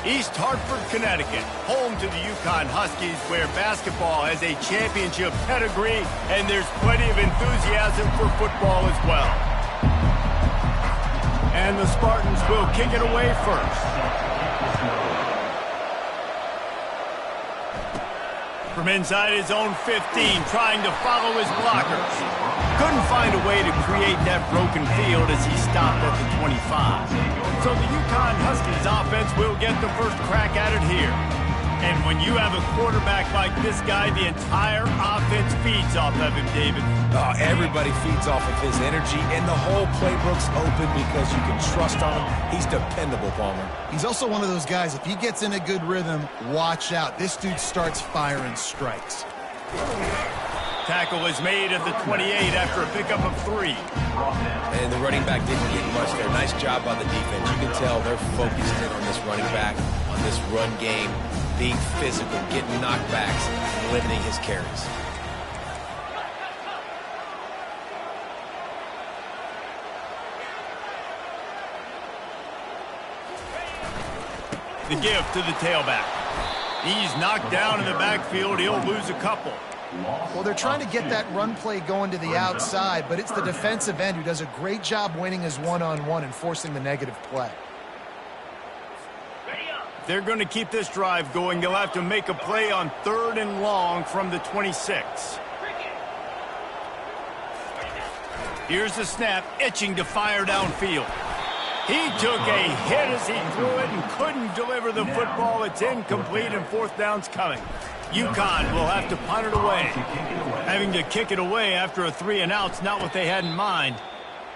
East Hartford, Connecticut, home to the Uconn Huskies, where basketball has a championship pedigree, and there's plenty of enthusiasm for football as well. And the Spartans will kick it away first. From inside his own 15, trying to follow his blockers. Couldn't find a way to create that broken field as he stopped at the 25. So the Uconn Huskies offense will get the first crack at it here. And when you have a quarterback like this guy, the entire offense feeds off of him, David. Oh, everybody feeds off of his energy, and the whole playbook's open because you can trust on him. He's dependable, Palmer. He's also one of those guys, if he gets in a good rhythm, watch out. This dude starts firing strikes. Tackle is made at the 28 after a pickup of 3. And the running back didn't get much there. Nice job by the defense. You can tell they're focused in on this running back, on this run game, being physical, getting knockbacks, and limiting his carries. The give to the tailback. He's knocked down in the backfield. He'll lose a couple. Well, they're trying to get that run play going to the outside, but it's the defensive end who does a great job winning his one-on-one and forcing the negative play. If they're going to keep this drive going, they'll have to make a play on 3rd and long from the 26. Here's the snap, itching to fire downfield. He took a hit as he threw it and couldn't deliver the football. It's incomplete and 4th down's coming. Uconn will have to punt it away. Having to kick it away after a 3-and-out's not what they had in mind.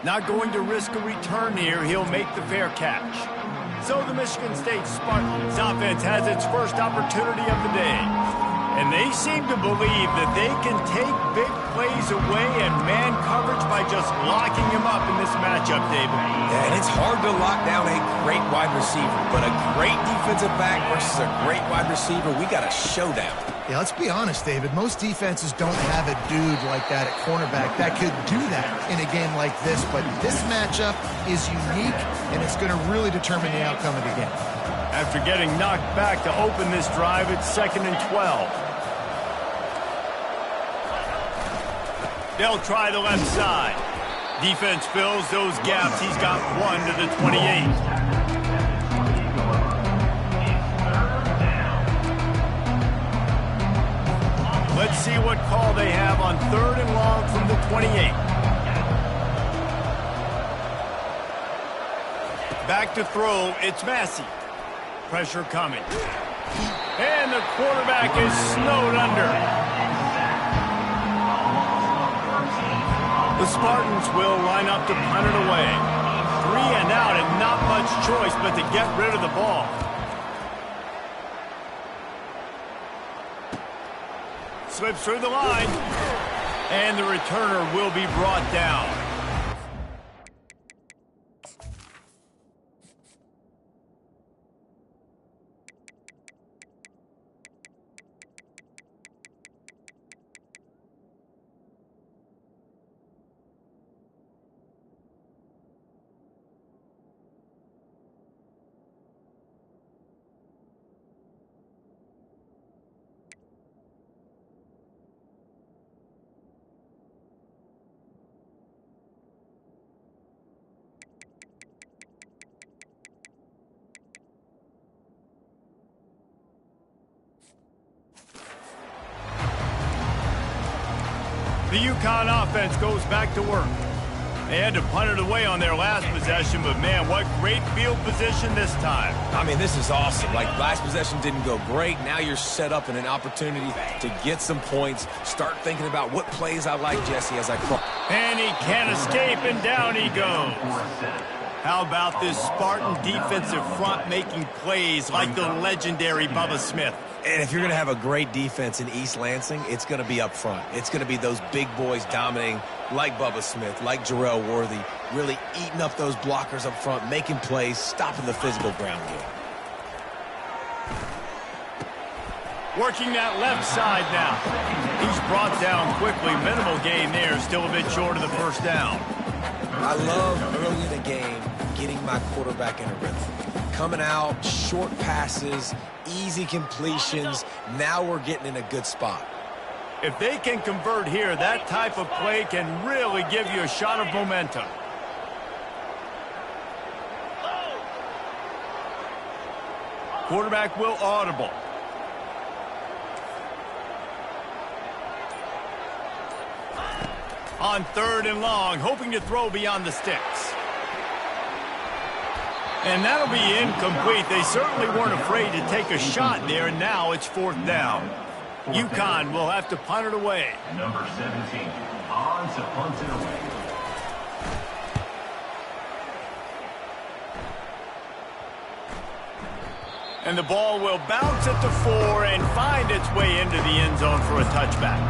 Not going to risk a return here. He'll make the fair catch. So the Michigan State Spartans offense has its first opportunity of the day. And they seem to believe that they can take big plays away and man coverage by just locking him up in this matchup, David. Yeah, and it's hard to lock down a great wide receiver, but a great defensive back versus a great wide receiver, we got a showdown. Yeah, let's be honest, David. Most defenses don't have a dude like that at cornerback that could do that in a game like this, but this matchup is unique, and it's going to really determine the outcome of the game. After getting knocked back to open this drive, it's 2nd and 12. They'll try the left side. Defense fills those gaps. He's got 1 to the 28. Let's see what call they have on 3rd and long from the 28. Back to throw, it's Massey. Pressure coming. And the quarterback is snowed under. The Spartans will line up to punt it away. 3-and-out and not much choice but to get rid of the ball. Slips through the line. And the returner will be brought down. The Uconn offense goes back to work. They had to punt it away on their last possession, but man, what great field position this time. I mean, this is awesome. Like, last possession didn't go great. Now you're set up in an opportunity to get some points. Start thinking about what plays I like, Jesse, as I cross. And he can't escape, and down he goes. How about this Spartan defensive front making plays like the legendary Bubba Smith? And if you're going to have a great defense in East Lansing, it's going to be up front. It's going to be those big boys dominating like Bubba Smith, like Jarrell Worthy, really eating up those blockers up front, making plays, stopping the physical ground game. Working that left side now. He's brought down quickly. Minimal gain there, still a bit short of the 1st down. I love early in the game getting my quarterback in a rhythm. coming out, short passes, easy completions. Now we're getting in a good spot. If they can convert here, that type of play can really give you a shot of momentum. Quarterback will audible. On 3rd and long, hoping to throw beyond the sticks. And that'll be incomplete. They certainly weren't afraid to take a shot there, and now it's 4th down. Uconn will have to punt it away. Number 17, on to punt it away. And the ball will bounce at the 4 and find its way into the end zone for a touchback.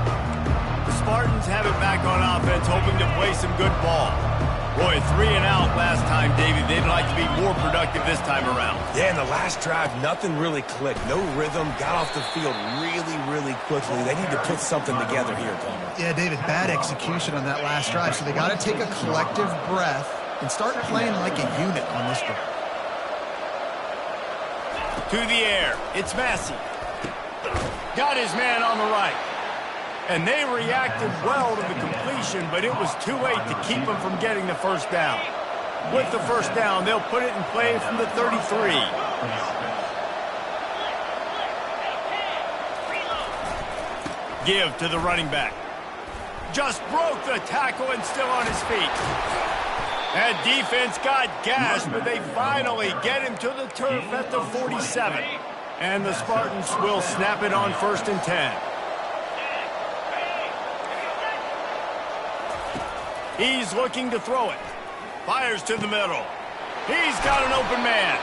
The Spartans have it back on offense, hoping to play some good ball. Boy, 3 and out last time, Davey. They'd like to be more productive this time around. Yeah, in the last drive, nothing really clicked. No rhythm, got off the field really quickly. They need to put something together here, Palmer. Yeah, David, bad execution on that last drive, so they got to take a collective breath and start playing like a unit on this drive. To the air, it's Massey. Got his man on the right. And they reacted well to the completion, but it was too late to keep them from getting the first down. With the first down, they'll put it in play from the 33. Give to the running back. Just broke the tackle and still on his feet. That defense got gashed, but they finally get him to the turf at the 47. And the Spartans will snap it on 1st and 10. He's looking to throw it. Fires to the middle. He's got an open man.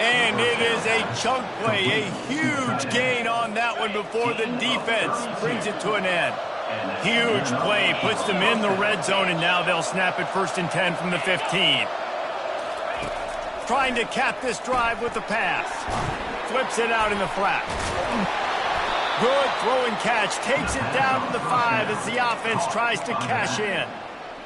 And it is a chunk play, a huge gain on that one before the defense brings it to an end. Huge play, puts them in the red zone, and now they'll snap it 1st and 10 from the 15. Trying to cap this drive with the pass. Flips it out in the flat. Good throw and catch, takes it down to the 5 as the offense tries to cash in.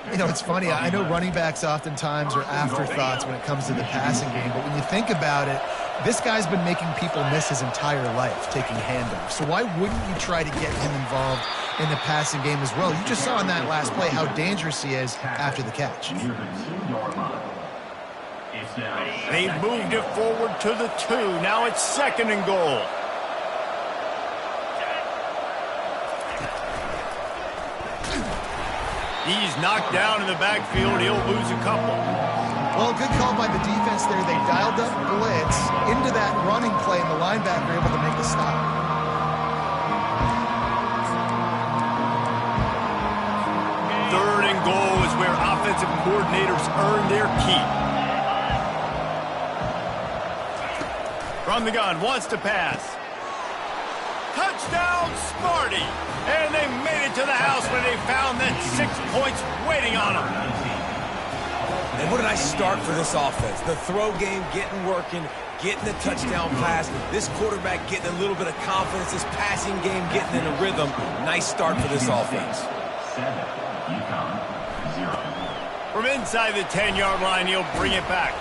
You know, it's funny. I know running backs oftentimes are afterthoughts when it comes to the passing game, but when you think about it, this guy's been making people miss his entire life taking handoffs. So why wouldn't you try to get him involved in the passing game as well? You just saw in that last play how dangerous he is after the catch. They've moved it forward to the 2. Now it's 2nd and goal. He's knocked down in the backfield. He'll lose a couple. Well, good call by the defense there. They dialed up blitz into that running play, and the linebacker able to make the stop. Third and goal is where offensive coordinators earn their keep. From the gun, wants to pass. Touchdown, Sparty! And they made it to the house when they found that 6 points waiting on them. And what a nice start for this offense. The throw game getting working, getting the touchdown pass. This quarterback getting a little bit of confidence. This passing game getting in a rhythm. Nice start for this offense. 7, Uconn, 0. From inside the 10-yard line, he'll bring it back.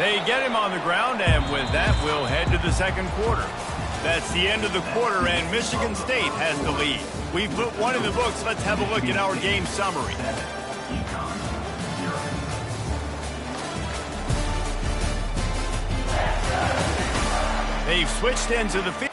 They get him on the ground, and with that, we'll head to the 2nd quarter. That's the end of the quarter, and Michigan State has the lead. We've put one in the books. Let's have a look at our game summary. They've switched into the field.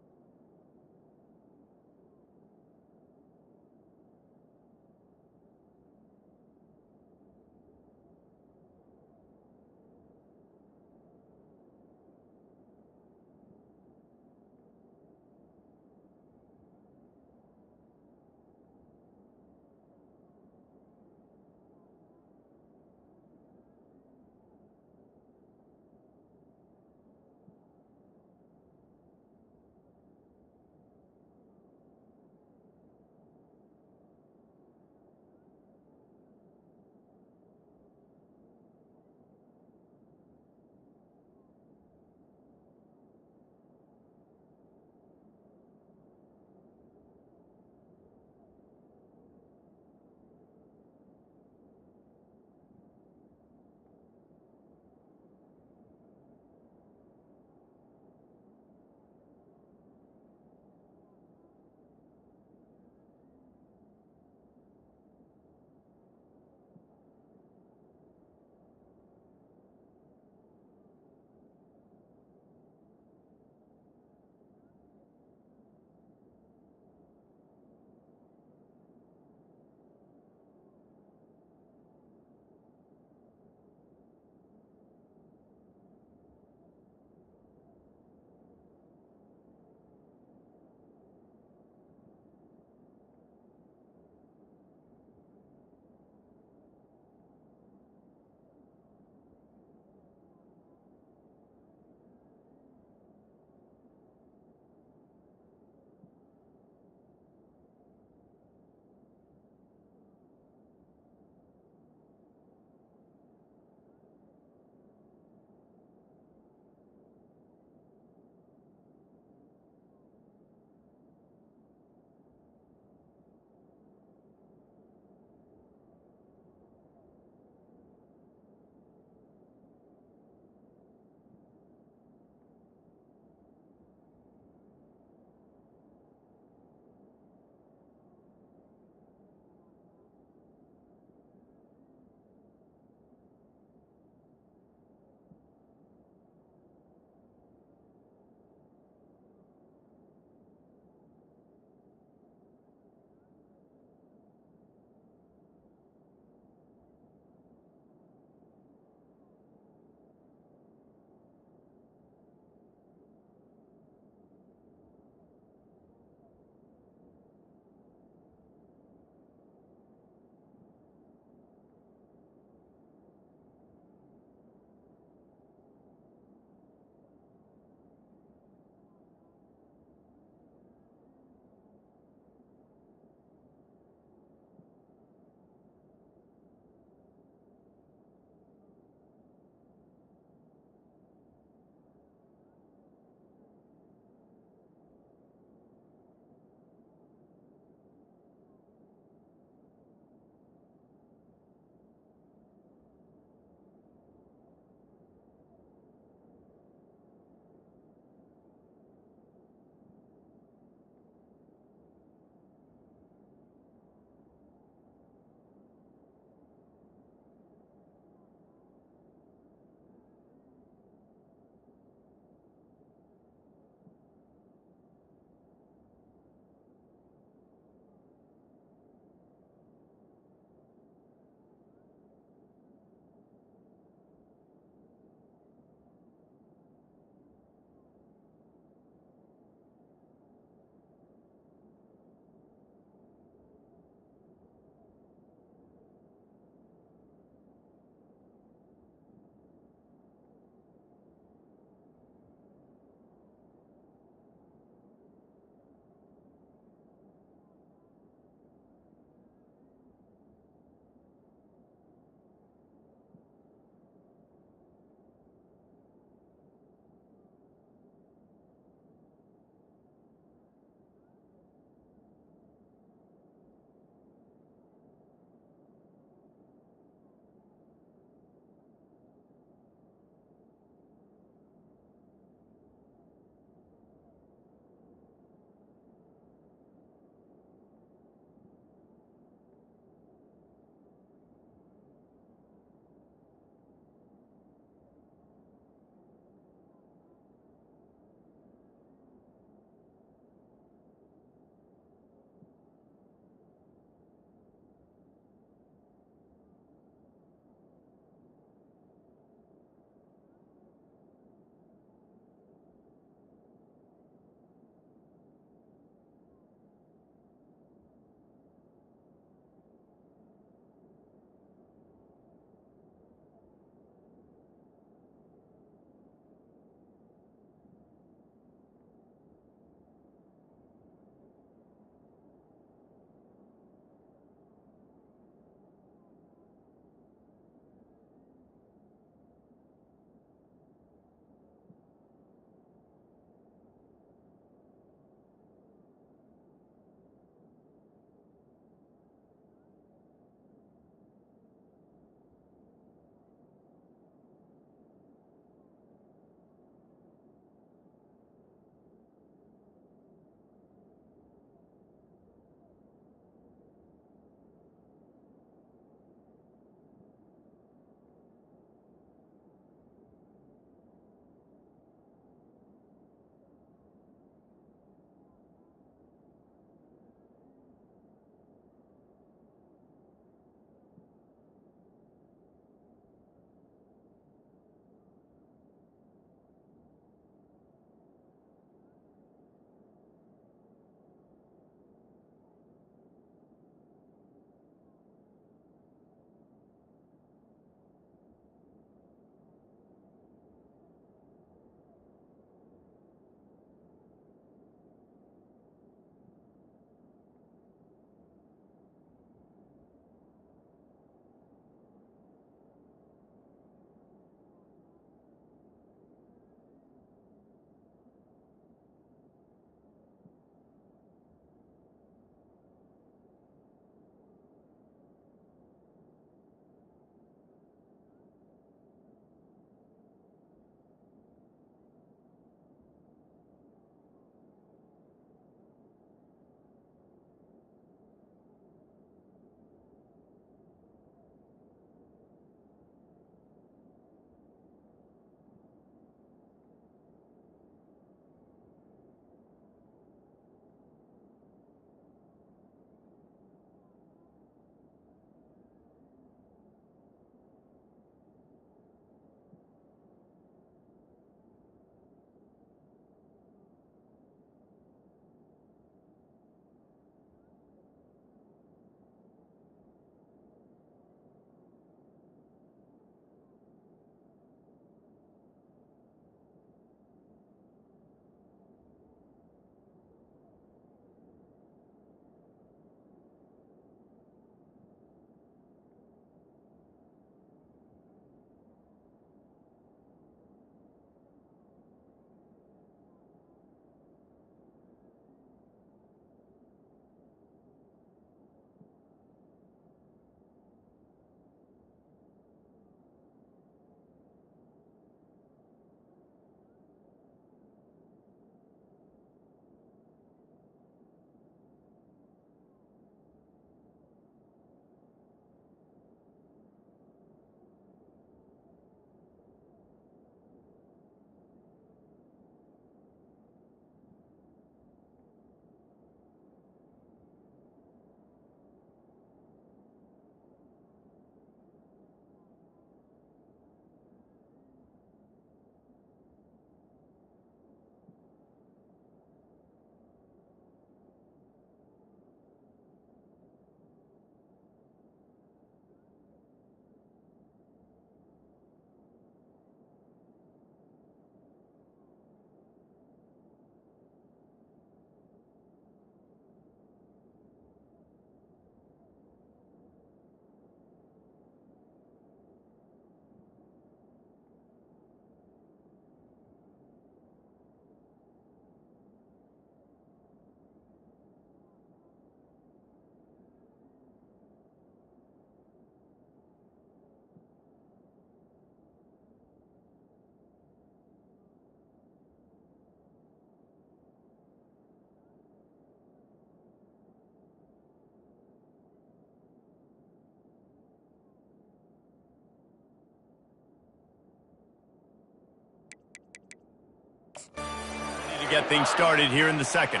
to get things started here in the second.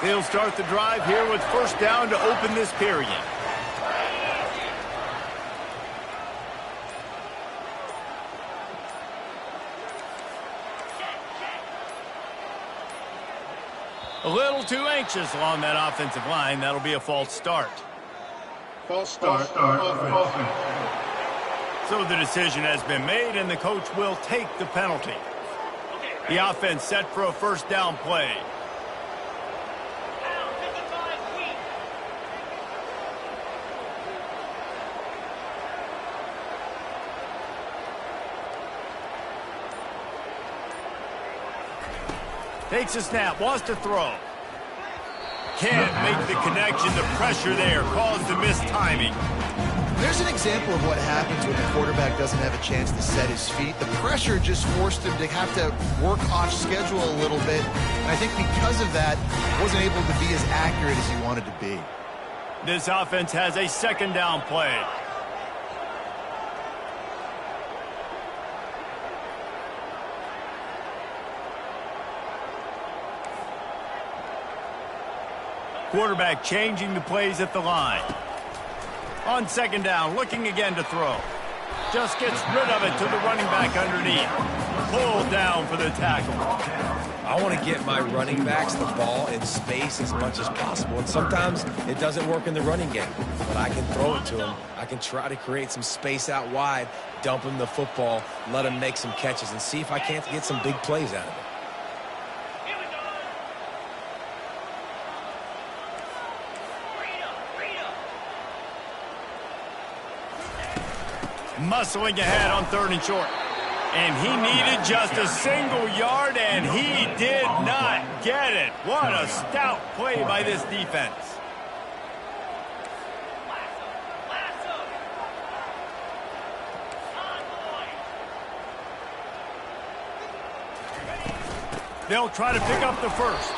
They'll start the drive here with first down to open this period. A little too anxious along that offensive line. That'll be a false start. False start. So the decision has been made, and the coach will take the penalty. The offense set for a first down play. Takes a snap, wants to throw. Can't make the connection. The pressure there caused the missed timing. There's an example of what happens when the quarterback doesn't have a chance to set his feet. The pressure just forced him to have to work off schedule a little bit. And I think because of that, wasn't able to be as accurate as he wanted to be. This offense has a second down play. Quarterback changing the plays at the line. On second down, looking again to throw. Just gets rid of it to the running back underneath. Pulled down for the tackle. I want to get my running backs the ball in space as much as possible. And sometimes it doesn't work in the running game. But I can throw it to them. I can try to create some space out wide, dump him the football, let him make some catches, and see if I can't get some big plays out of it. Muscling ahead on third and short. And he needed just a single yard, and he did not get it. What a stout play by this defense. They'll try to pick up the first.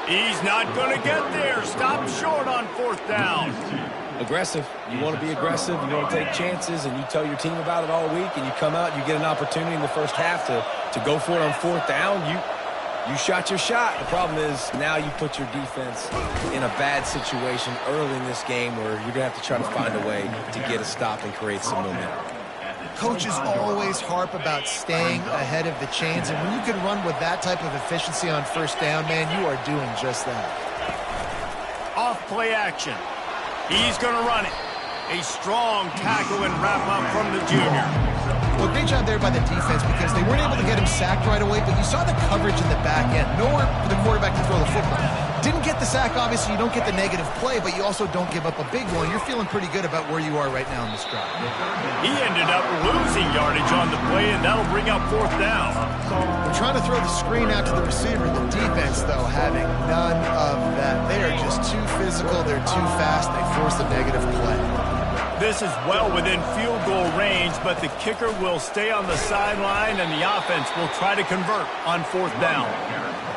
He's not going to get there. Stop short on fourth down. Aggressive. You want to be aggressive. You want to take chances, and you tell your team about it all week, and you come out, you get an opportunity in the first half to go for it on fourth down. You shot your shot. The problem is now you put your defense in a bad situation early in this game where you're going to have to try to find a way to get a stop and create some momentum. Coaches always harp about staying ahead of the chains, and when you can run with that type of efficiency on first down, man, you are doing just that. Off play action. He's going to run it. A strong tackle and wrap up from the junior. Well, great job there by the defense because they weren't able to get him sacked right away, but you saw the coverage in the back end. Nowhere for the quarterback to throw the football. Didn't get the sack, obviously. You don't get the negative play, but you also don't give up a big one. You're feeling pretty good about where you are right now in this drive. He ended up losing yardage on the play, and that'll bring up fourth down. They're trying to throw the screen out to the receiver. The defense, though, having none of that. They are just too physical. They're too fast. They force the negative play. This is well within field goal range, but the kicker will stay on the sideline, and the offense will try to convert on fourth down.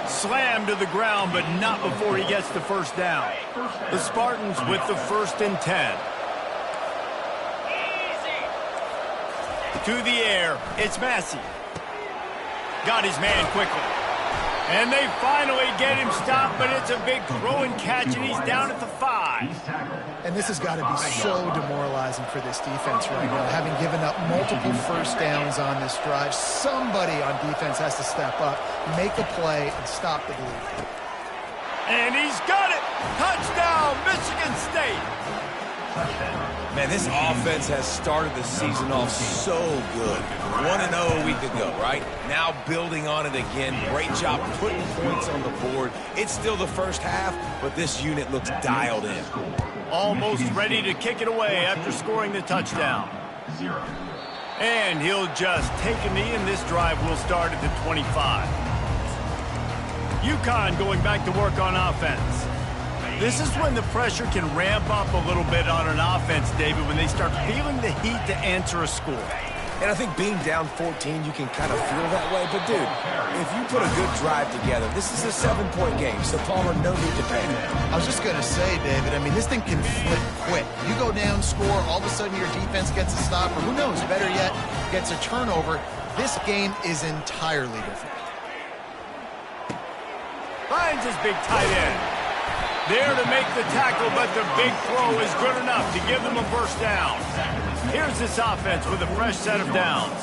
Slammed to the ground, but not before he gets the first down. The Spartans with the 1st and 10. To the air, it's Massey. Got his man quickly. And they finally get him stopped, but it's a big throw and catch, and he's down at the 5. And this has got to be so demoralizing for this defense right now. Having given up multiple first downs on this drive, somebody on defense has to step up, make a play, and stop the bleed. And he's got it! Touchdown, Michigan State! Man, this offense has started the season off so good. 1-0 a week ago, right? Now building on it again. Great job putting points on the board. It's still the first half, but this unit looks dialed in. Almost ready to kick it away after scoring the touchdown. And he'll just take a knee, and this drive will start at the 25. Uconn going back to work on offense. This is when the pressure can ramp up a little bit on an offense, David, when they start feeling the heat to answer a score. And I think being down 14, you can kind of feel that way. But, dude, if you put a good drive together, this is a 7-point game. So, Palmer, no need to panic. I was just going to say, David, I mean, this thing can flip quick. You go down, score, all of a sudden your defense gets a stop, or who knows, better yet, gets a turnover. This game is entirely different. Finds his big tight end. There to make the tackle, but the big throw is good enough to give them a first down. Here's this offense with a fresh set of downs.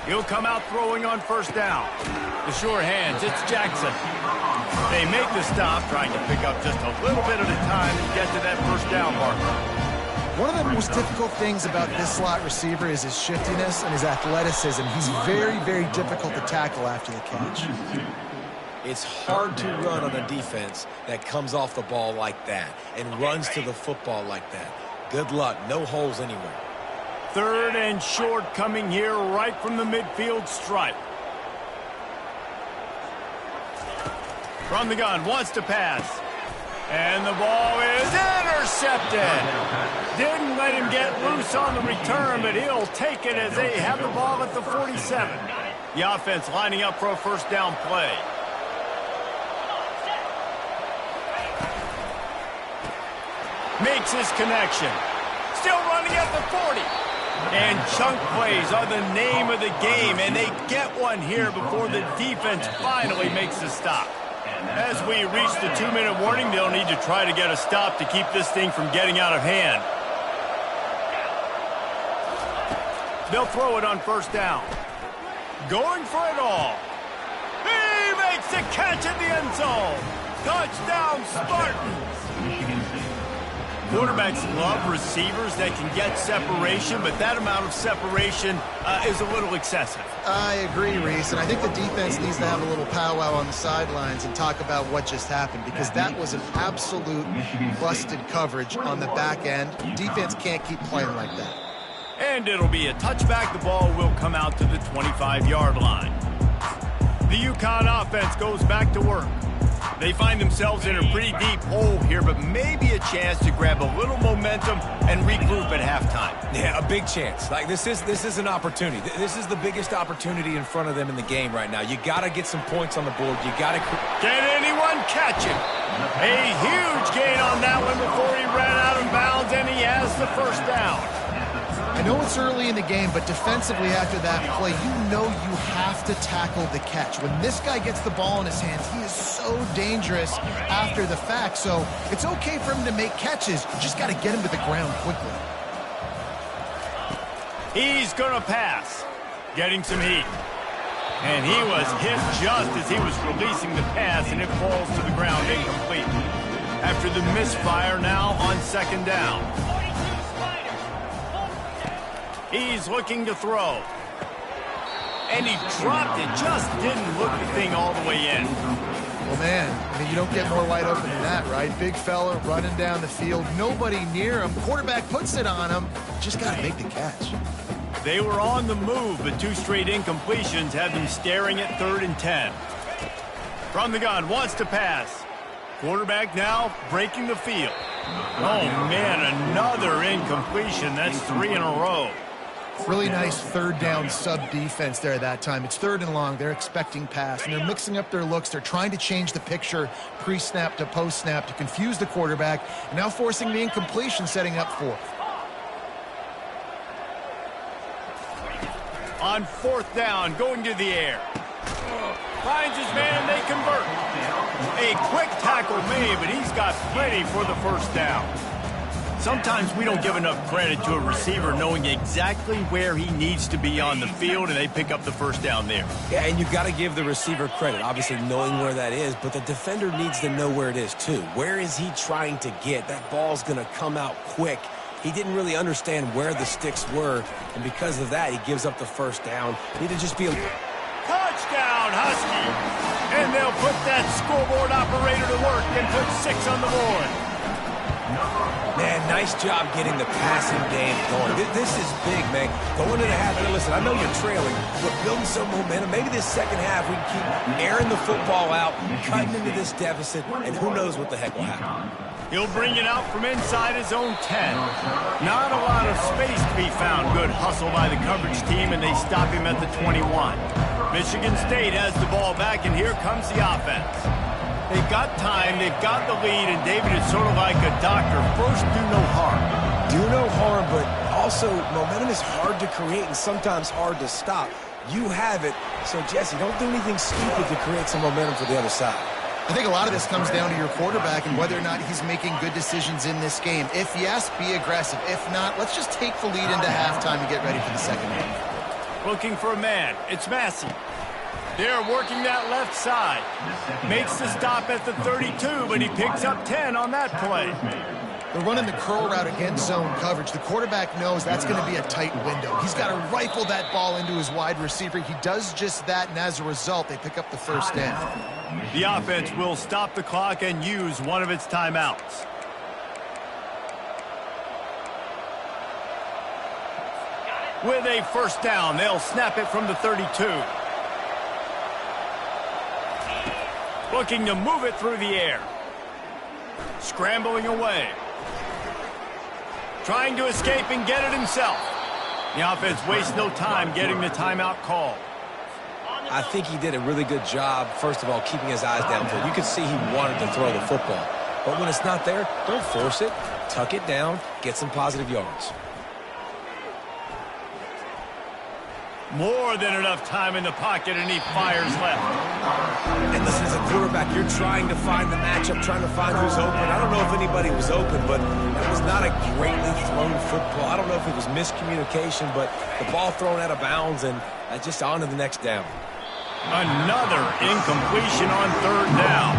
He'll come out throwing on first down. The sure hands, it's Jackson. They make the stop, trying to pick up just a little bit at a time to get to that first down marker. One of the most difficult things about this slot receiver is his shiftiness and his athleticism. He's very, very difficult to tackle after the catch. It's hard to run on a defense that comes off the ball like that and runs to the football like that. Good luck. No holes anywhere. 3rd and short coming here right from the midfield stripe. From the gun, wants to pass. And the ball is intercepted. Didn't let him get loose on the return, but he'll take it as they have the ball at the 47. The offense lining up for a first down play. Makes his connection. Still running at the 40. And chunk plays are the name of the game, and they get one here before the defense finally makes the stop. As we reach the 2-minute warning, they'll need to try to get a stop to keep this thing from getting out of hand. They'll throw it on first down. Going for it all. He makes the catch in the end zone. Touchdown, Spartans. Quarterbacks love receivers that can get separation, but that amount of separation is a little excessive. I agree, Reese, and I think the defense needs to have a little powwow on the sidelines and talk about what just happened, because that was an absolute busted coverage on the back end. Defense can't keep playing like that. And it'll be a touchback. The ball will come out to the 25-yard line. The Uconn offense goes back to work. They find themselves in a pretty deep hole here, but maybe a chance to grab a little momentum and regroup at halftime. Yeah, a big chance. Like, this is an opportunity. This is the biggest opportunity in front of them in the game right now. You got to get some points on the board. You got to... Can anyone catch him? A huge gain on that one before he ran out of bounds, and he has the first down. I know it's early in the game, but defensively after that play, you know you have to tackle the catch. When this guy gets the ball in his hands, he is so dangerous after the fact. So it's okay for him to make catches. You just got to get him to the ground quickly. He's going to pass. Getting some heat. And he was hit just as he was releasing the pass, and it falls to the ground incomplete. After the misfire, now on second down. He's looking to throw. And he dropped it. Just didn't look the thing all the way in. Well, man, I mean, you don't get more wide open than that, right? Big fella running down the field. Nobody near him. Quarterback puts it on him. Just got to make the catch. They were on the move, but 2 straight incompletions have them staring at 3rd and 10. From the gun, wants to pass. Quarterback now breaking the field. Oh, man, another incompletion. That's 3 in a row. Really nice 3rd down sub-defense there that time. It's 3rd and long. They're expecting pass, and they're mixing up their looks. They're trying to change the picture pre-snap to post-snap to confuse the quarterback, and now forcing the incompletion, setting up 4th. On 4th down, going to the air. Finds his man, they convert. A quick tackle made, but he's got plenty for the first down. Sometimes we don't give enough credit to a receiver knowing exactly where he needs to be on the field, and they pick up the first down there. Yeah, and you've got to give the receiver credit, obviously knowing where that is, but the defender needs to know where it is too. Where is he trying to get? That ball's going to come out quick. He didn't really understand where the sticks were, and because of that, he gives up the first down. Need to just be a... Touchdown, Husky! And they'll put that scoreboard operator to work and put 6 on the board. Man, nice job getting the passing game going. This is big, man. Going into the half, and listen, I know you're trailing, but building some momentum. Maybe this second half we can keep airing the football out, cutting into this deficit, and who knows what the heck will happen. He'll bring it out from inside his own 10. Not a lot of space to be found. Good hustle by the coverage team, and they stop him at the 21. Michigan State has the ball back, and here comes the offense. They've got time, they've got the lead, and David is sort of like a doctor. First, do no harm. Do no harm, but also momentum is hard to create and sometimes hard to stop. You have it, so Jesse, don't do anything stupid to create some momentum for the other side. I think a lot of this comes down to your quarterback and whether or not he's making good decisions in this game. If yes, be aggressive. If not, let's just take the lead into halftime and get ready for the second half. Looking for a man. It's Massey. They're working that left side. Makes the stop at the 32, but he picks up 10 on that play. They're running the curl route against zone coverage. The quarterback knows that's going to be a tight window. He's got to rifle that ball into his wide receiver. He does just that, and as a result, they pick up the first down. The offense will stop the clock and use one of its timeouts. With a first down, they'll snap it from the 32. Looking to move it through the air. Scrambling away. Trying to escape and get it himself. The offense wastes no time getting the timeout call. I think he did a really good job, first of all, keeping his eyes downfield. You could see he wanted to throw the football. But when it's not there, don't force it. Tuck it down, get some positive yards. More than enough time in the pocket, and he fires left. And listen, as a quarterback, you're trying to find the matchup, trying to find who's open. I don't know if anybody was open, but it was not a greatly thrown football. I don't know if it was miscommunication, but the ball thrown out of bounds and just on to the next down. Another incompletion on third down.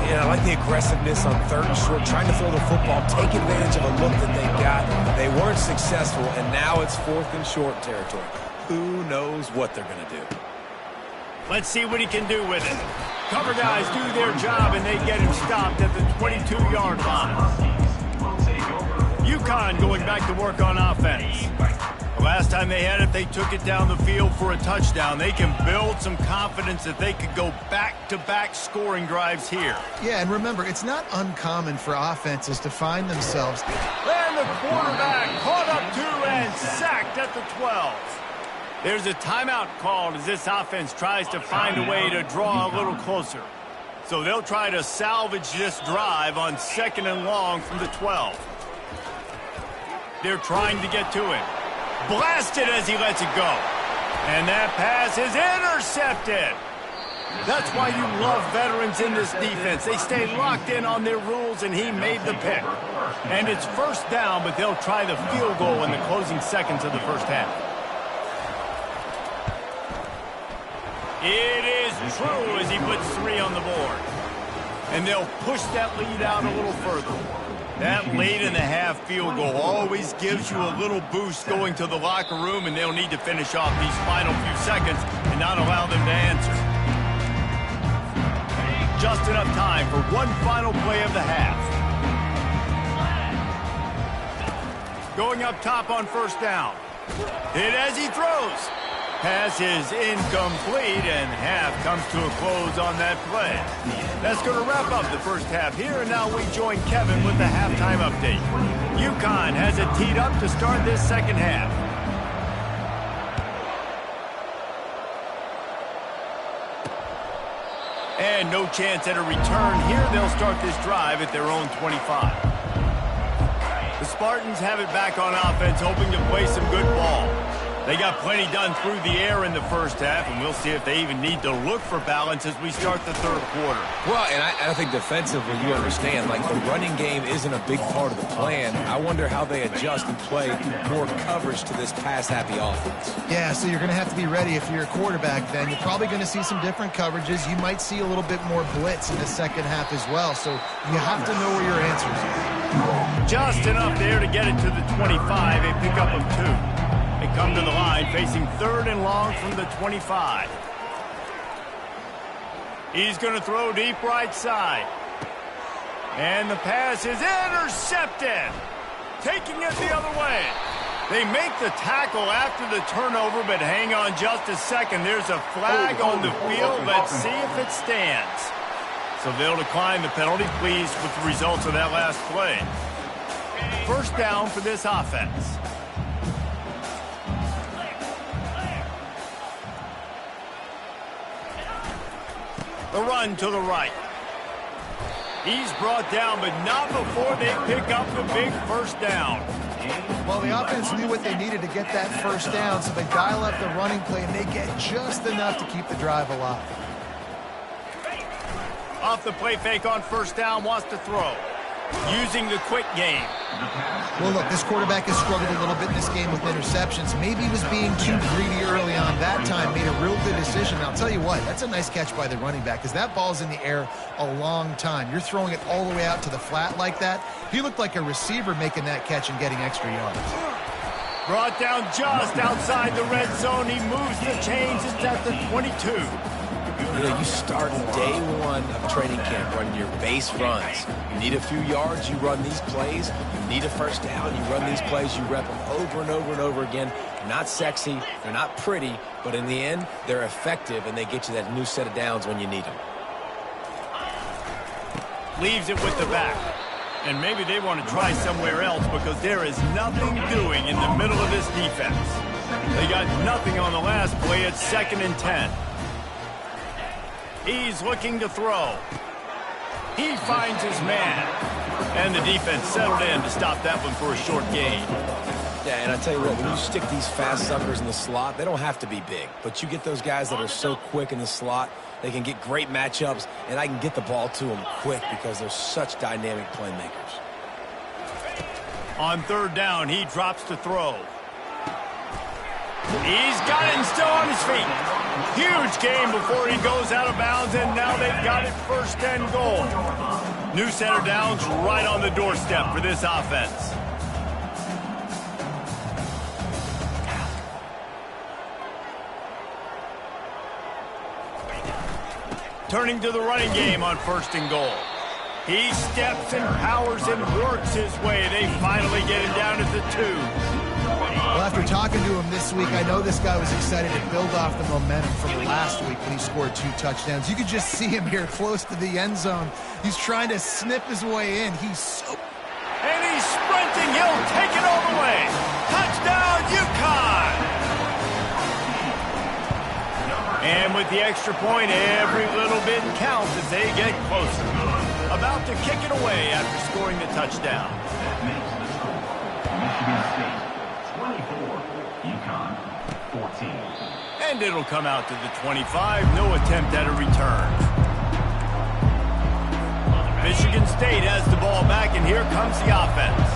Yeah, I like the aggressiveness on third and short, trying to throw the football, take advantage of a look that they got. They weren't successful, and now it's fourth and short territory. Who knows what they're going to do? Let's see what he can do with it. Cover guys do their job, and they get him stopped at the 22-yard line. Uconn going back to work on offense. The last time they had it, they took it down the field for a touchdown. They can build some confidence that they could go back-to-back scoring drives here. Yeah, and remember, it's not uncommon for offenses to find themselves. And the quarterback caught up to and sacked at the 12. There's a timeout called as this offense tries to find a way to draw a little closer. So they'll try to salvage this drive on 2nd and long from the 12. They're trying to get to him. Blasted as he lets it go. And that pass is intercepted. That's why you love veterans in this defense. They stay locked in on their rules, and he made the pick. And it's first down, but they'll try the field goal in the closing seconds of the first half. It is true as he puts 3 on the board. And they'll push that lead out a little further. That late in the half field goal always gives you a little boost going to the locker room, and they'll need to finish off these final few seconds and not allow them to answer. Just enough time for one final play of the half. Going up top on first down. Hit as he throws. Pass is incomplete, and half comes to a close on that play. That's going to wrap up the first half here, and now we join Kevin with the halftime update. Uconn has it teed up to start this second half. And no chance at a return here. They'll start this drive at their own 25. The Spartans have it back on offense, hoping to play some good ball. They got plenty done through the air in the first half, and we'll see if they even need to look for balance as we start the third quarter. Well, and I think defensively, you understand, like the running game isn't a big part of the plan. I wonder how they adjust and play more coverage to this pass-happy offense. Yeah, so you're going to have to be ready if you're a quarterback then. You're probably going to see some different coverages. You might see a little bit more blitz in the second half as well, so you have to know where your answers are. Just enough there to get it to the 25. A pickup of 2. They come to the line facing 3rd and long from the 25. He's going to throw deep right side. And the pass is intercepted. Taking it the other way. They make the tackle after the turnover, but hang on just a second. There's a flag on the field. Let's see if it stands. So they'll decline the penalty, pleased with the results of that last play. First down for this offense. The run to the right. He's brought down, but not before they pick up the big first down. Well, the offense knew what they needed to get that first down, so they dial up the running play, and they get just enough to keep the drive alive. Off the play fake on first down, wants to throw. Using the quick game. Well, look, this quarterback has struggled a little bit in this game with interceptions. Maybe he was being too greedy early on. That time made a real good decision. And I'll tell you what, that's a nice catch by the running back because that ball's in the air a long time. You're throwing it all the way out to the flat like that. He looked like a receiver making that catch and getting extra yards. Brought down just outside the red zone. He moves the chains. It's at the 22. You know, you start day one of training camp running your base runs. You need a few yards, you run these plays. You need a first down, you run these plays. You rep them over and over and over again. They're not sexy, they're not pretty, but in the end, they're effective, and they get you that new set of downs when you need them. Leaves it with the back. And maybe they want to try somewhere else because there is nothing doing in the middle of this defense. They got nothing on the last play. It's 2nd and 10. He's looking to throw. He finds his man. And the defense settled in to stop that one for a short gain. Yeah, and I tell you what, when you stick these fast suckers in the slot, they don't have to be big. But you get those guys that are so quick in the slot, they can get great matchups, and I can get the ball to them quick because they're such dynamic playmakers. On third down, he drops to throw. He's got it and still on his feet. Huge game before he goes out of bounds, and now they've got it 1st and goal. New center downs right on the doorstep for this offense. Turning to the running game on 1st and goal. He steps and powers and works his way. They finally get him down at the 2. Well, after talking to him this week, I know this guy was excited to build off the momentum from last week when he scored 2 touchdowns. You could just see him here close to the end zone. He's trying to snip his way in. And he's sprinting. He'll take it all the way. Touchdown, Uconn! And with the extra point, every little bit counts as they get closer. About to kick it away after scoring the touchdown. That makes the score. Michigan State 24, Uconn 14. And it'll come out to the 25. No attempt at a return. Michigan State has the ball back, and here comes the offense.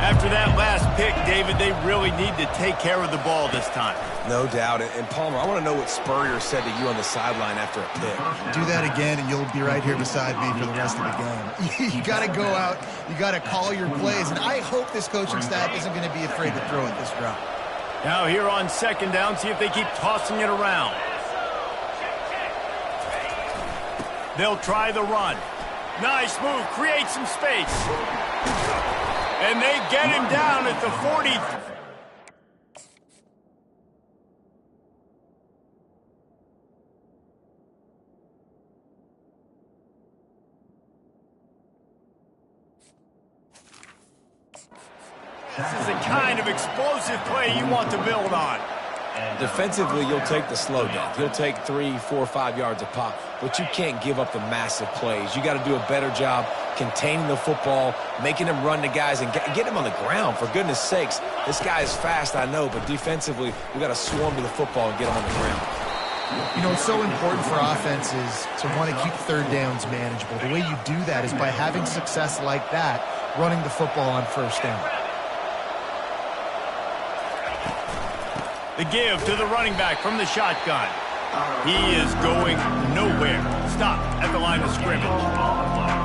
After that last pick, David, they really need to take care of the ball this time. No doubt. And Palmer, I want to know what Spurrier said to you on the sideline after a pick. do that again, and you'll be right here beside me for the rest of the game. You got to go out. You got to call your plays. And I hope this coaching staff isn't going to be afraid to throw it this route. Now here on 2nd down, see if they keep tossing it around. They'll try the run. Nice move. Create some space. And they get him down at the 40. This is the kind of explosive play you want to build on. Defensively, you'll take the slow down. You'll take 3, 4, 5 yards a pop, but you can't give up the massive plays. You got to do a better job containing the football, making them run to guys, and get them on the ground. For goodness sakes, this guy is fast, I know, but defensively, we got to swarm to the football and get him on the ground. You know, it's so important for offenses to want to keep third downs manageable. The way you do that is by having success like that, running the football on first down. The give to the running back from the shotgun. He is going nowhere. Stop at the line of scrimmage.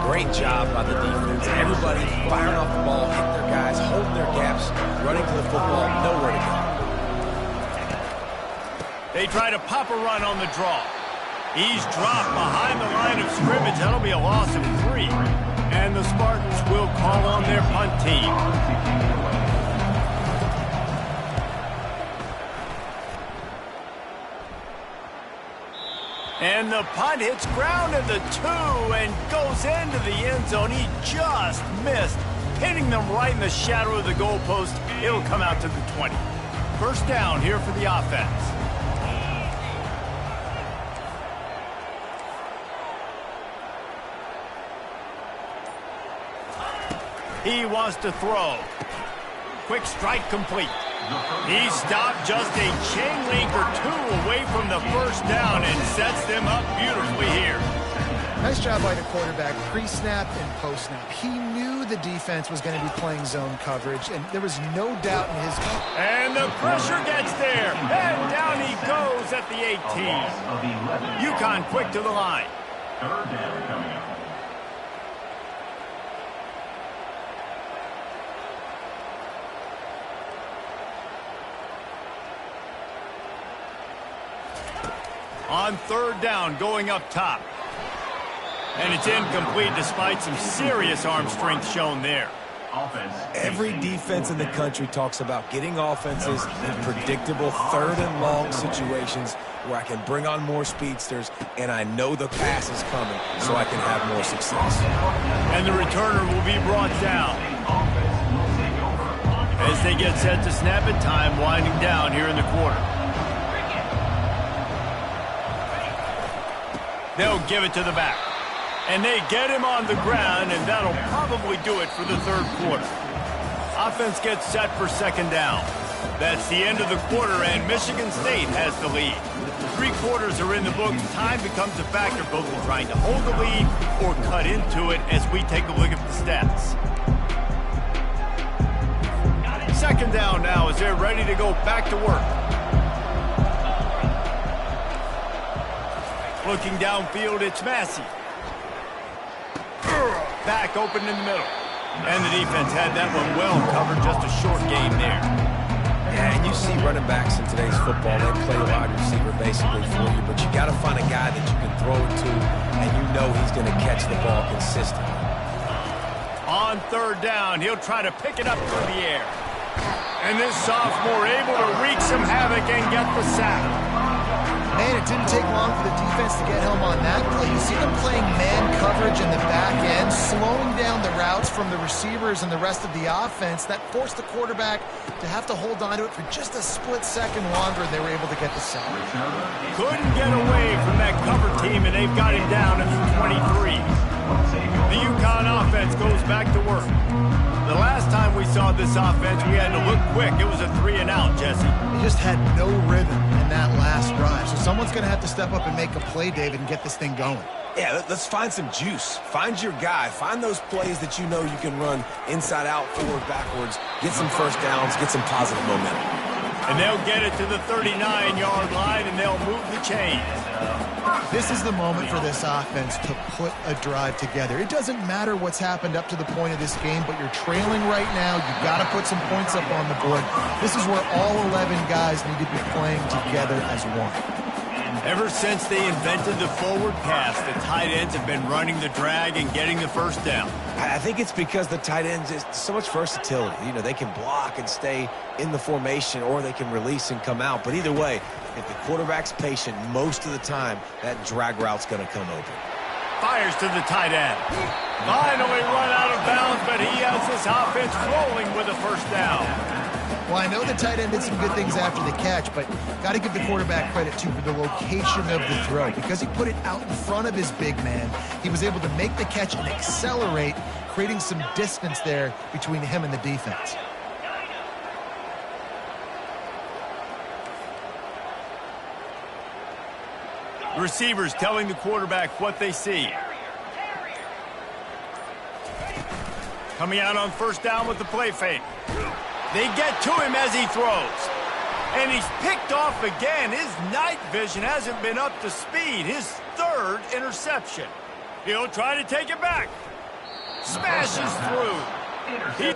Great job by the defense. Everybody firing off the ball, hitting their guys, holding their gaps, running to the football, nowhere to go. They try to pop a run on the draw. He's dropped behind the line of scrimmage. That'll be a loss of 3. And the Spartans will call on their punt team. And the punt hits ground at the 2 and goes into the end zone. He just missed, hitting them right in the shadow of the goalpost. It'll come out to the 20. First down here for the offense. He wants to throw. Quick strike complete. He stopped just a chain link or 2 away from the first down and sets them up beautifully here. Nice job by the quarterback, pre-snap and post-snap. He knew the defense was going to be playing zone coverage, and there was no doubt in his... And the pressure gets there, and down he goes at the 18. Uconn quick to the line. Third down coming up. On third down, going up top. And it's incomplete despite some serious arm strength shown there. Every defense in the country talks about getting offenses in predictable third and long situations where I can bring on more speedsters and I know the pass is coming so I can have more success. And the returner will be brought down. As they get set to snap it, time winding down here in the quarter. They'll give it to the back. And they get him on the ground, and that'll probably do it for the third quarter. Offense gets set for second down. That's the end of the quarter, and Michigan State has the lead. 3 quarters are in the books. Time becomes a factor, both in trying to hold the lead or cut into it as we take a look at the stats. Second down now as they're ready to go back to work. Looking downfield, it's Massey. Back open in the middle. And the defense had that one well covered, just a short game there. Yeah, and you see running backs in today's football, they play wide receiver basically for you, but you got to find a guy that you can throw it to, and you know he's going to catch the ball consistently. On third down, he'll try to pick it up through the air. And this sophomore able to wreak some havoc and get the sack. Man, it didn't take long for the defense to get home on that play. You see them playing man coverage in the back end, slowing down the routes from the receivers and the rest of the offense. That forced the quarterback to have to hold on to it for just a split second longer, and they were able to get the sack. Couldn't get away from that cover team, and they've got him down at the 23. The Uconn offense goes back to work. The last time we saw this offense, we had to look quick. It was a 3-and-out, Jesse. They just had no rhythm in that last drive. So someone's going to have to step up and make a play, David, and get this thing going. Yeah, let's find some juice. Find your guy. Find those plays that you know you can run inside out, forward, backwards. Get some first downs. Get some positive momentum. And they'll get it to the 39-yard line, and they'll move the chains. This is the moment for this offense to put a drive together. It doesn't matter what's happened up to the point of this game, but you're trailing right now. You've got to put some points up on the board. This is where all 11 guys need to be playing together as one. Ever since they invented the forward pass, the tight ends have been running the drag and getting the first down. I think it's because the tight ends is so much versatility. You know, they can block and stay in the formation, or they can release and come out. But either way, if the quarterback's patient most of the time, that drag route's going to come open. Fires to the tight end. Finally run out of bounds, but he has this offense rolling with a first down. Well, I know the tight end did some good things after the catch, but got to give the quarterback credit, too, for the location of the throw. Because he put it out in front of his big man, he was able to make the catch and accelerate, creating some distance there between him and the defense. The receivers telling the quarterback what they see. Coming out on first down with the play fake. They get to him as he throws. And he's picked off again. His night vision hasn't been up to speed. His third interception. He'll try to take it back. Smashes through.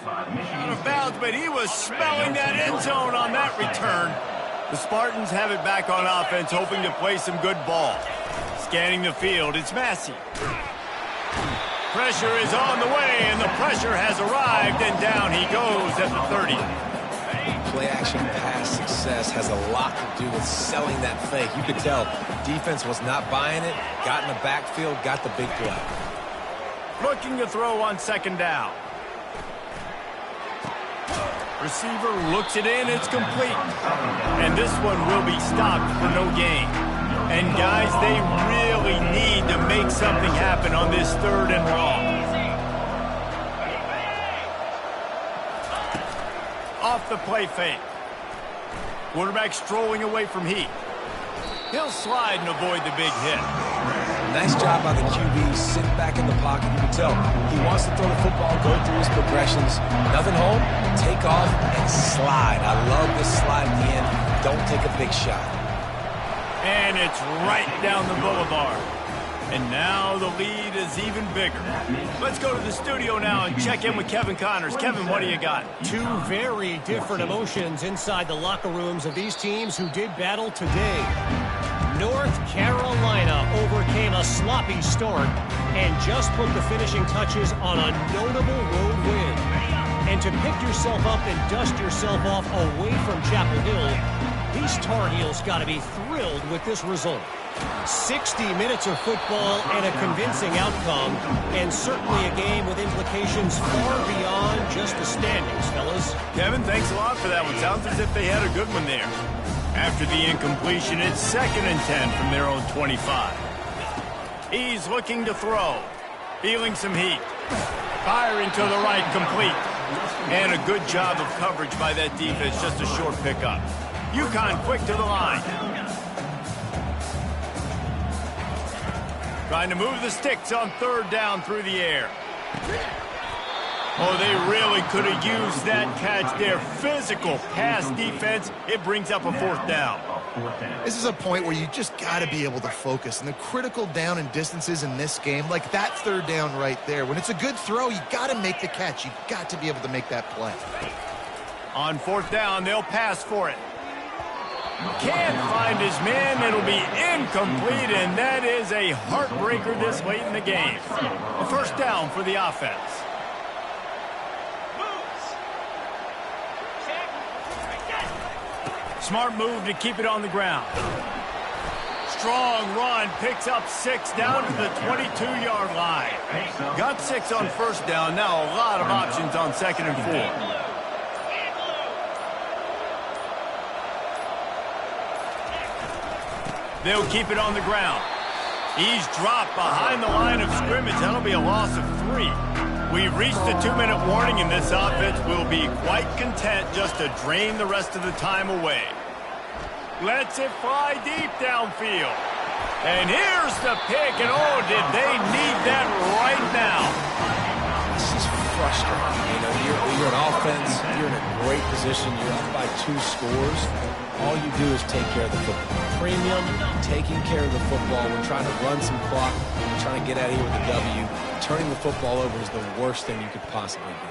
Out of bounds, but he was smelling that end zone on that return. The Spartans have it back on offense, hoping to play some good ball. Scanning the field, it's Massey. Pressure is on the way, and the pressure has arrived, and down he goes at the 30. Play-action pass success has a lot to do with selling that fake. You could tell defense was not buying it, got in the backfield, got the big play. Looking to throw on second down. Receiver looks it in, it's complete. And this one will be stopped for no gain. And guys, they really need to make something happen on this 3rd and long. Off the play fake. Quarterback strolling away from heat. He'll slide and avoid the big hit. Nice job by the QB, sitting back in the pocket. You can tell he wants to throw the football, go through his progressions. Nothing home, take off, and slide. I love this slide at the end. Don't take a big shot. And it's right down the boulevard. And now the lead is even bigger. Let's go to the studio now and check in with Kevin Connors. Kevin, what do you got? Two very different emotions inside the locker rooms of these teams who did battle today. North Carolina overcame a sloppy start and just put the finishing touches on a notable road win. And to pick yourself up and dust yourself off away from Chapel Hill, these Tar Heels got to be thrilled with this result. 60 minutes of football and a convincing outcome, and certainly a game with implications far beyond just the standings, fellas. Kevin, thanks a lot for that one. Sounds as if they had a good one there. After the incompletion, it's 2nd and 10 from their own 25. He's looking to throw. Feeling some heat. Firing to the right, complete. And a good job of coverage by that defense, just a short pickup. Uconn quick to the line. Trying to move the sticks on 3rd down through the air. Oh, they really could have used that catch there. Physical pass defense. It brings up a 4th down. This is a point where you just got to be able to focus. And the critical down and distances in this game, like that 3rd down right there, when it's a good throw, you got to make the catch. You got to be able to make that play. On 4th down, they'll pass for it. Can't find his man. It'll be incomplete, and that is a heartbreaker this late in the game. A 1st down for the offense. Smart move to keep it on the ground. Strong run, picks up 6 down to the 22-yard line. Got 6 on 1st down, now a lot of options on 2nd and 4. They'll keep it on the ground. He's dropped behind the line of scrimmage. That'll be a loss of 3. We've reached the 2-minute warning, and this offense will be quite content just to drain the rest of the time away. Lets it fly deep downfield. And here's the pick, and oh, did they need that right now. This is frustrating. You know, you're an offense, you're in a great position, you're up by 2 scores. All you do is take care of the football. Premium, taking care of the football. We're trying to run some clock. We're trying to get out of here with a W. Turning the football over is the worst thing you could possibly do.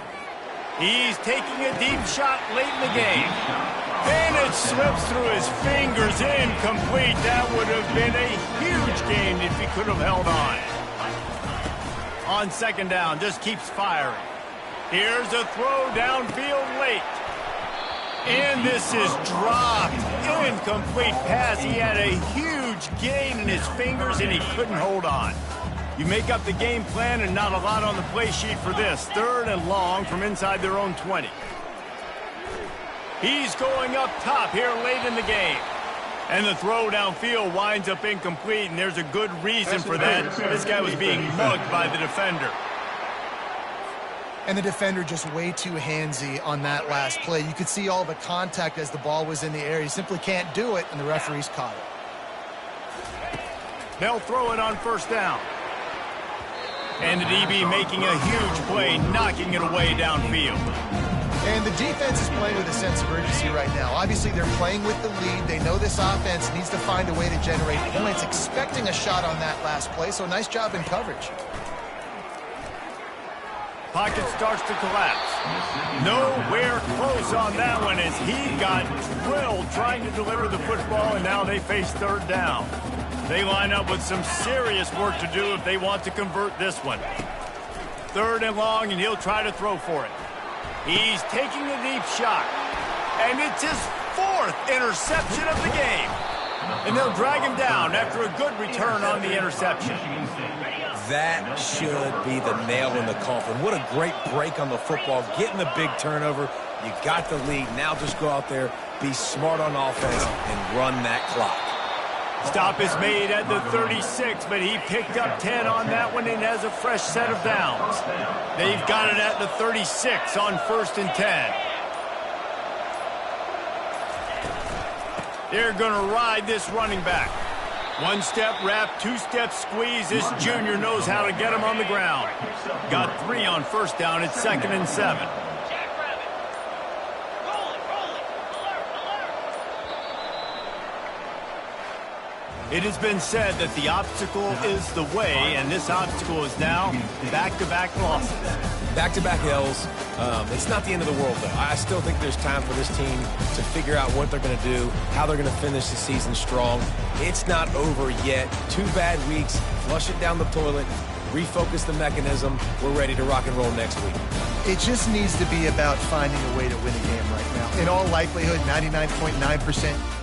He's taking a deep shot late in the game. And it slips through his fingers, incomplete. That would have been a huge gain if he could have held on. On 2nd down, just keeps firing. Here's a throw downfield late. And this is dropped. Incomplete pass. He had a huge gain in his fingers, and he couldn't hold on. You make up the game plan and not a lot on the play sheet for this. 3rd and long from inside their own 20. He's going up top here late in the game. And the throw downfield winds up incomplete, and there's a good reason for that. This guy was being mugged by the defender. And the defender just way too handsy on that last play. You could see all the contact as the ball was in the air. He simply can't do it, and the referees caught it. They'll throw it on 1st down. And the DB making a huge play, knocking it away downfield. And the defense is playing with a sense of urgency right now. Obviously, they're playing with the lead. They know this offense needs to find a way to generate points, expecting a shot on that last play, so nice job in coverage. Pocket starts to collapse. Nowhere close on that one as he got drilled trying to deliver the football, and now they face 3rd down. They line up with some serious work to do if they want to convert this one. 3rd and long, and he'll try to throw for it. He's taking a deep shot. And it's his 4th interception of the game. And they'll drag him down after a good return on the interception. That should be the nail in the coffin. What a great break on the football. Getting the big turnover. You got the lead. Now just go out there, be smart on offense, and run that clock. Stop is made at the 36, but he picked up 10 on that one and has a fresh set of downs. They've got it at the 36 on 1st and 10. They're going to ride this running back. 1-step wrap, 2-step squeeze. This junior knows how to get him on the ground. Got 3 on 1st down. It's 2nd and 7. It has been said that the obstacle is the way, and this obstacle is now back-to-back losses. Back-to-back L's. It's not the end of the world, though. I still think there's time for this team to figure out what they're going to do, how they're going to finish the season strong. It's not over yet. 2 bad weeks. Flush it down the toilet. Refocus the mechanism. We're ready to rock and roll next week. It just needs to be about finding a way to win a game right now. In all likelihood, 99.9%